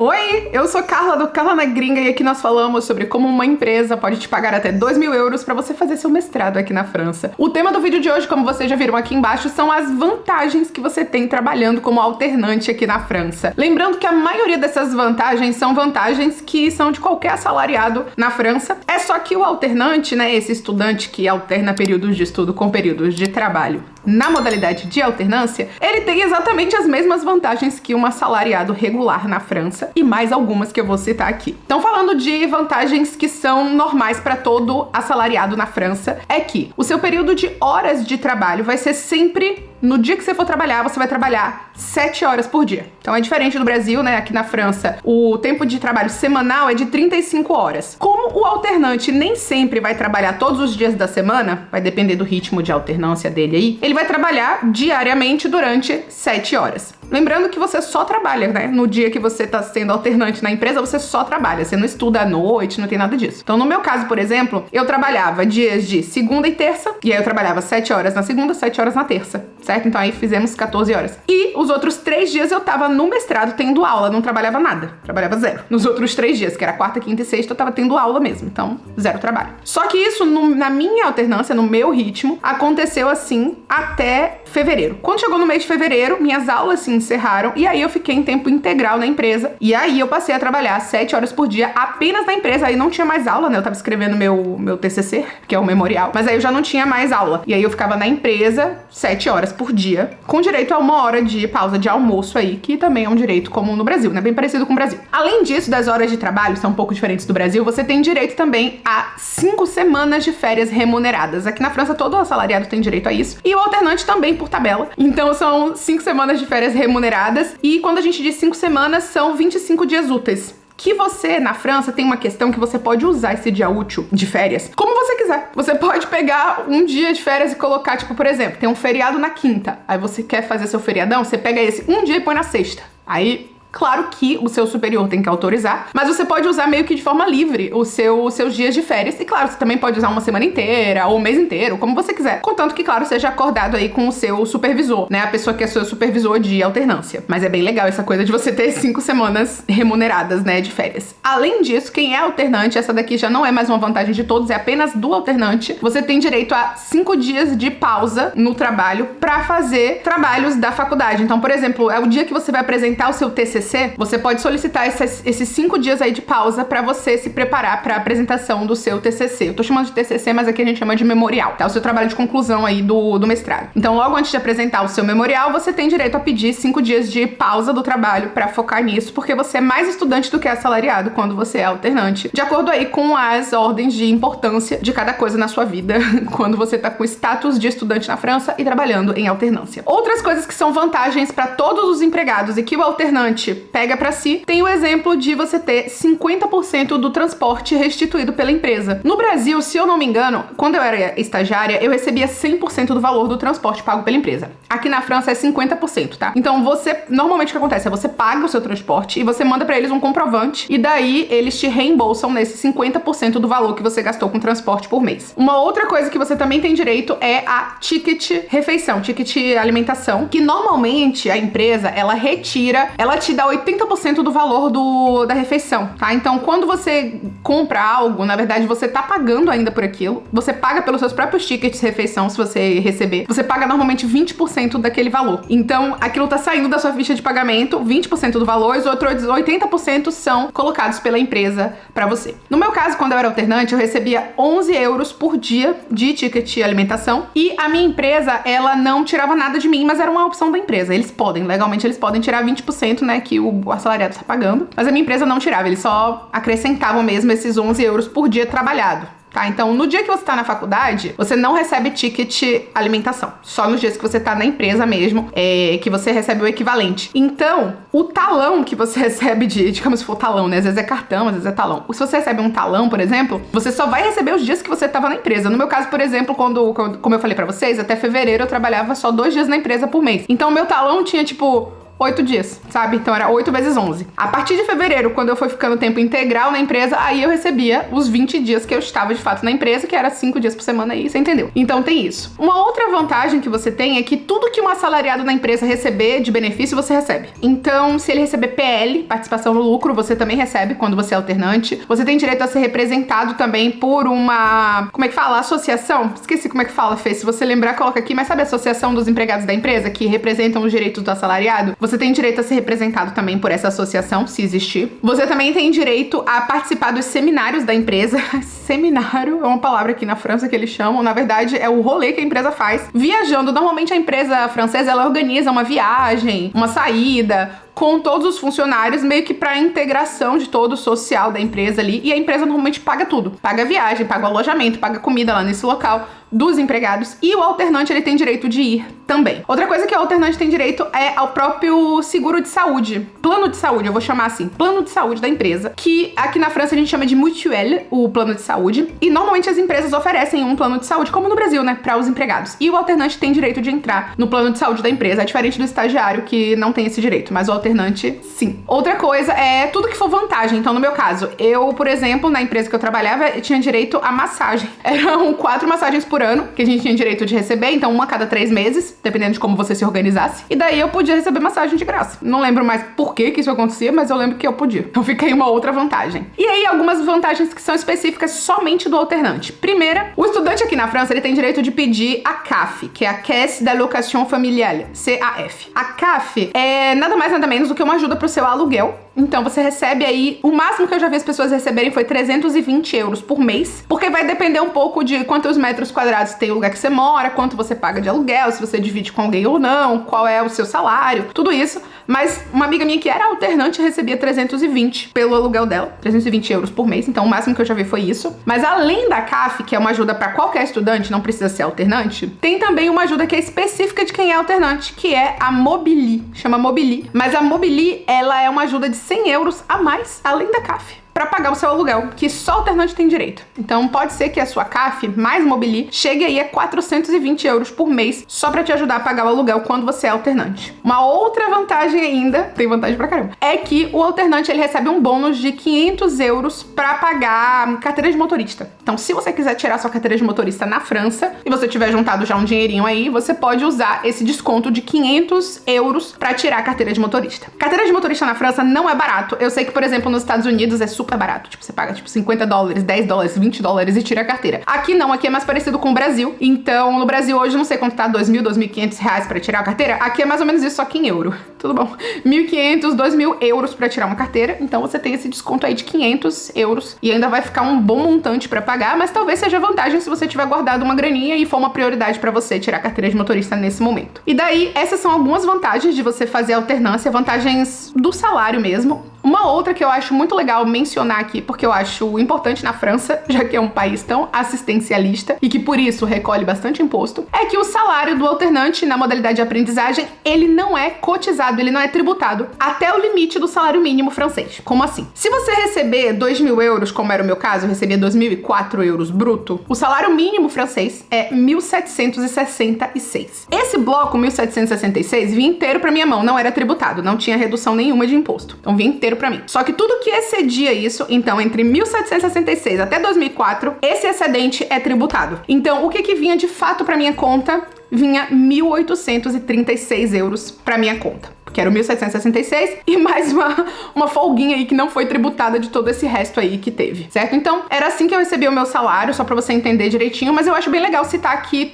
Oi, eu sou Carla do Carla na Gringa e aqui nós falamos sobre como uma empresa pode te pagar até 2.000 euros para você fazer seu mestrado aqui na França. O tema do vídeo de hoje, como vocês já viram aqui embaixo, são as vantagens que você tem trabalhando como alternante aqui na França. Lembrando que a maioria dessas vantagens são vantagens que são de qualquer assalariado na França. É só que o alternante, né, esse estudante que alterna períodos de estudo com períodos de trabalho na modalidade de alternância, ele tem exatamente as mesmas vantagens que um assalariado regular na França e mais algumas que eu vou citar aqui. Então, falando de vantagens que são normais para todo assalariado na França, é que o seu período de horas de trabalho vai ser sempre no dia que você for trabalhar, você vai trabalhar 7 horas por dia. Então é diferente do Brasil, né? Aqui na França, o tempo de trabalho semanal é de 35 horas. Como o alternante nem sempre vai trabalhar todos os dias da semana, vai depender do ritmo de alternância dele aí, ele vai trabalhar diariamente durante 7 horas. Lembrando que você só trabalha, né? No dia que você tá sendo alternante na empresa, você só trabalha. Você não estuda à noite, não tem nada disso. Então, no meu caso, por exemplo, eu trabalhava dias de segunda e terça, e aí eu trabalhava 7 horas na segunda, 7 horas na terça, certo? Então aí fizemos 14 horas. E os outros 3 dias eu tava no mestrado tendo aula, não trabalhava nada. Trabalhava zero. Nos outros 3 dias, que era quarta, quinta e sexta, eu tava tendo aula mesmo. Então, zero trabalho. Só que isso, na minha alternância, no meu ritmo, aconteceu assim até fevereiro. Quando chegou no mês de fevereiro, minhas aulas se encerraram e aí eu fiquei em tempo integral na empresa. E aí eu passei a trabalhar 7 horas por dia apenas na empresa. Aí não tinha mais aula, né? Eu tava escrevendo meu TCC, que é o memorial. Mas aí eu já não tinha mais aula. E aí eu ficava na empresa 7 horas por dia, com direito a 1 hora de pausa de almoço aí, que também é um direito comum no Brasil, né? Bem parecido com o Brasil. Além disso, das horas de trabalho, são um pouco diferentes do Brasil, você tem direito também a 5 semanas de férias remuneradas. Aqui na França, todo assalariado tem direito a isso. E o alternante também, por tabela. Então, são 5 semanas de férias remuneradas. E quando a gente diz 5 semanas, são 25 dias úteis. Que você, na França, tem uma questão que você pode usar esse dia útil de férias como você quiser. Você pode pegar um dia de férias e colocar, tipo, por exemplo, tem um feriado na quinta. Aí você quer fazer seu feriadão, você pega esse um dia e põe na sexta. Aí, claro que o seu superior tem que autorizar, mas você pode usar meio que de forma livre os seus dias de férias. E claro, você também pode usar uma semana inteira ou um mês inteiro, como você quiser. Contanto que, claro, seja acordado aí com o seu supervisor, né? A pessoa que é seu supervisor de alternância. Mas é bem legal essa coisa de você ter 5 semanas remuneradas, né, de férias. Além disso, quem é alternante, essa daqui já não é mais uma vantagem de todos, é apenas do alternante. Você tem direito a 5 dias de pausa no trabalho pra fazer trabalhos da faculdade. Então, por exemplo, é o dia que você vai apresentar o seu TCC, você pode solicitar esses 5 dias aí de pausa pra você se preparar pra apresentação do seu TCC. Eu tô chamando de TCC, mas aqui a gente chama de memorial, tá? O seu trabalho de conclusão aí do mestrado. Então, logo antes de apresentar o seu memorial, você tem direito a pedir 5 dias de pausa do trabalho pra focar nisso, porque você é mais estudante do que assalariado quando você é alternante, de acordo aí com as ordens de importância de cada coisa na sua vida, quando você tá com status de estudante na França e trabalhando em alternância. Outras coisas que são vantagens pra todos os empregados e que o alternante pega pra si, tem o exemplo de você ter 50% do transporte restituído pela empresa. No Brasil, se eu não me engano, quando eu era estagiária, eu recebia 100% do valor do transporte pago pela empresa. Aqui na França é 50%, tá? Então normalmente o que acontece é você paga o seu transporte e você manda pra eles um comprovante e daí eles te reembolsam nesse 50% do valor que você gastou com transporte por mês. Uma outra coisa que você também tem direito é a ticket refeição, ticket alimentação, que normalmente a empresa, ela te dá 80% do valor da refeição, tá? Então, quando você compra algo, na verdade, você tá pagando ainda por aquilo. Você paga pelos seus próprios tickets de refeição, se você receber. Você paga normalmente 20% daquele valor. Então, aquilo tá saindo da sua ficha de pagamento, 20% do valor, os outros 80% são colocados pela empresa pra você. No meu caso, quando eu era alternante, eu recebia 11 euros por dia de ticket de alimentação e a minha empresa, ela não tirava nada de mim, mas era uma opção da empresa. Legalmente eles podem tirar 20%, né, que o assalariado está pagando, mas a minha empresa não tirava, eles só acrescentavam mesmo esses 11 euros por dia trabalhado. Tá? Então, no dia que você tá na faculdade, você não recebe ticket alimentação. Só nos dias que você tá na empresa mesmo, que você recebe o equivalente. Então, o talão que você recebe digamos se for talão, né? Às vezes é cartão, às vezes é talão. Se você recebe um talão, por exemplo, você só vai receber os dias que você tava na empresa. No meu caso, por exemplo, como eu falei pra vocês, até fevereiro eu trabalhava só 2 dias na empresa por mês. Então, o meu talão tinha, tipo, 8 dias, sabe? Então era 8 vezes 11. A partir de fevereiro, quando eu fui ficando tempo integral na empresa, aí eu recebia os 20 dias que eu estava de fato na empresa, que era 5 dias por semana aí, você entendeu? Então tem isso. Uma outra vantagem que você tem é que tudo que um assalariado na empresa receber de benefício, você recebe. Então, se ele receber PL, participação no lucro, você também recebe quando você é alternante. Você tem direito a ser representado também por uma... Como é que fala? Associação? Esqueci como é que fala, Fê. Se você lembrar, coloca aqui. Mas sabe a associação dos empregados da empresa que representam os direitos do assalariado? Você tem direito a ser representado também por essa associação, se existir. Você também tem direito a participar dos seminários da empresa. Seminário é uma palavra aqui na França que eles chamam. Na verdade, é o rolê que a empresa faz. Viajando. Normalmente a empresa francesa, ela organiza uma viagem, uma saída com todos os funcionários, meio que pra integração de todo o social da empresa ali. E a empresa normalmente paga tudo. Paga a viagem, paga o alojamento, paga comida lá nesse local dos empregados. E o alternante, ele tem direito de ir também. Outra coisa que o alternante tem direito é ao próprio seguro de saúde. Plano de saúde, eu vou chamar assim. Plano de saúde da empresa. Que aqui na França a gente chama de mutuelle, o plano de saúde. E normalmente as empresas oferecem um plano de saúde, como no Brasil, né? Para os empregados. E o alternante tem direito de entrar no plano de saúde da empresa. É diferente do estagiário, que não tem esse direito. Mas o alternante, sim. Outra coisa é tudo que for vantagem. Então, no meu caso, eu, por exemplo, na empresa que eu trabalhava, eu tinha direito a massagem. Eram 4 massagens por ano que a gente tinha direito de receber, então uma a cada 3 meses, dependendo de como você se organizasse. E daí eu podia receber massagem de graça. Não lembro mais por que isso acontecia, mas eu lembro que eu podia. Então fica aí uma outra vantagem. E aí algumas vantagens que são específicas somente do alternante. Primeira, o estudante aqui na França, ele tem direito de pedir a CAF, que é a Caisse d'Allocation Familiale, CAF. A CAF é nada mais nada menos do que uma ajuda pro seu aluguel. Então você recebe aí, o máximo que eu já vi as pessoas receberem foi 320 euros por mês, porque vai depender um pouco de quantos metros quadrados tem o lugar que você mora, quanto você paga de aluguel, se você divide com alguém ou não, qual é o seu salário, tudo isso. Mas uma amiga minha que era alternante recebia 320 pelo aluguel dela, 320 euros por mês, então o máximo que eu já vi foi isso. Mas além da CAF, que é uma ajuda para qualquer estudante, não precisa ser alternante, tem também uma ajuda que é específica de quem é alternante, que é a Mobili, chama Mobili. Mas a Mobili, ela é uma ajuda de 100 euros a mais, além da CAF, para pagar o seu aluguel, que só alternante tem direito. Então pode ser que a sua CAF mais Mobili chegue aí a 420 euros por mês, só para te ajudar a pagar o aluguel quando você é alternante. Uma outra vantagem ainda, tem vantagem pra caramba, é que o alternante ele recebe um bônus de 500 euros para pagar carteira de motorista. Então se você quiser tirar sua carteira de motorista na França e você tiver juntado já um dinheirinho aí, você pode usar esse desconto de 500 euros para tirar a carteira de motorista. Carteira de motorista na França não é barato. Eu sei que, por exemplo, nos Estados Unidos é super barato. Tipo, você paga tipo 50 dólares, 10 dólares, 20 dólares e tira a carteira. Aqui não, aqui é mais parecido com o Brasil. Então, no Brasil hoje, não sei quanto tá, 2.000, 2.500 reais pra tirar a carteira. Aqui é mais ou menos isso, só que em euro. Tudo bom? 1.500, 2.000 euros pra tirar uma carteira. Então, você tem esse desconto aí de 500 euros. E ainda vai ficar um bom montante pra pagar, mas talvez seja vantagem se você tiver guardado uma graninha e for uma prioridade pra você tirar a carteira de motorista nesse momento. E daí, essas são algumas vantagens de você fazer alternância, vantagens do salário mesmo. Uma outra que eu acho muito legal mencionar aqui, porque eu acho importante na França, já que é um país tão assistencialista e que por isso recolhe bastante imposto, é que o salário do alternante na modalidade de aprendizagem, ele não é cotizado, ele não é tributado até o limite do salário mínimo francês. Como assim? Se você receber 2.000 euros, como era o meu caso, eu recebia 2.004 euros bruto, o salário mínimo francês é 1.766. Esse bloco, 1.766, vinha inteiro pra minha mão, não era tributado, não tinha redução nenhuma de imposto. Então vinha inteiro pra mim. Só que tudo que excedia isso, então entre 1766 até 2004, esse excedente é tributado. Então o que vinha de fato pra minha conta? Vinha 1.836 euros pra minha conta. Que era o 1.766 e mais uma folguinha aí que não foi tributada de todo esse resto aí que teve, certo? Então, era assim que eu recebia o meu salário, só pra você entender direitinho, mas eu acho bem legal citar aqui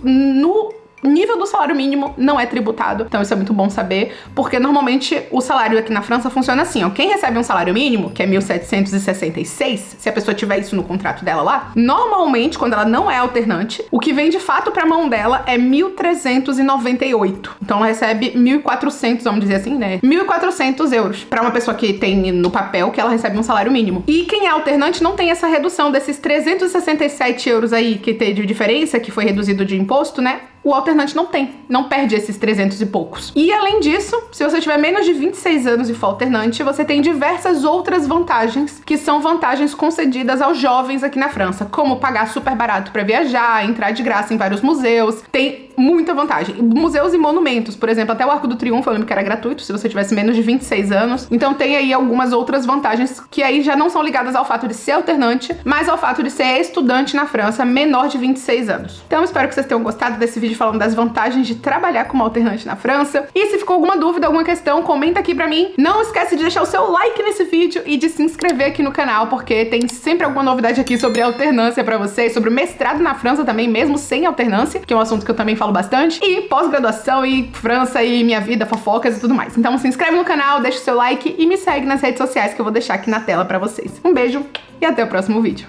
no nível do salário mínimo não é tributado. Então isso é muito bom saber, porque normalmente o salário aqui na França funciona assim, ó. Quem recebe um salário mínimo, que é 1.766, se a pessoa tiver isso no contrato dela lá, normalmente, quando ela não é alternante, o que vem de fato pra mão dela é 1.398. Então ela recebe 1.400, vamos dizer assim, né? 1.400 euros pra uma pessoa que tem no papel que ela recebe um salário mínimo. E quem é alternante não tem essa redução desses 367 euros aí que tem de diferença, que foi reduzido de imposto, né? O alternante não perde esses 300 e poucos. E além disso, se você tiver menos de 26 anos e for alternante, você tem diversas outras vantagens, que são vantagens concedidas aos jovens aqui na França, como pagar super barato pra viajar, entrar de graça em vários museus, tem muita vantagem. Museus e monumentos, por exemplo, até o Arco do Triunfo, eu lembro que era gratuito se você tivesse menos de 26 anos. Então tem aí algumas outras vantagens que aí já não são ligadas ao fato de ser alternante, mas ao fato de ser estudante na França menor de 26 anos. Então espero que vocês tenham gostado desse vídeo falando das vantagens de trabalhar como alternante na França. E se ficou alguma dúvida, alguma questão, comenta aqui pra mim. Não esquece de deixar o seu like nesse vídeo e de se inscrever aqui no canal, porque tem sempre alguma novidade aqui sobre alternância pra vocês, sobre o mestrado na França também, mesmo sem alternância, que é um assunto que eu também falo bastante, e pós-graduação e França e minha vida, fofocas e tudo mais. Então se inscreve no canal, deixa o seu like e me segue nas redes sociais que eu vou deixar aqui na tela pra vocês. Um beijo e até o próximo vídeo.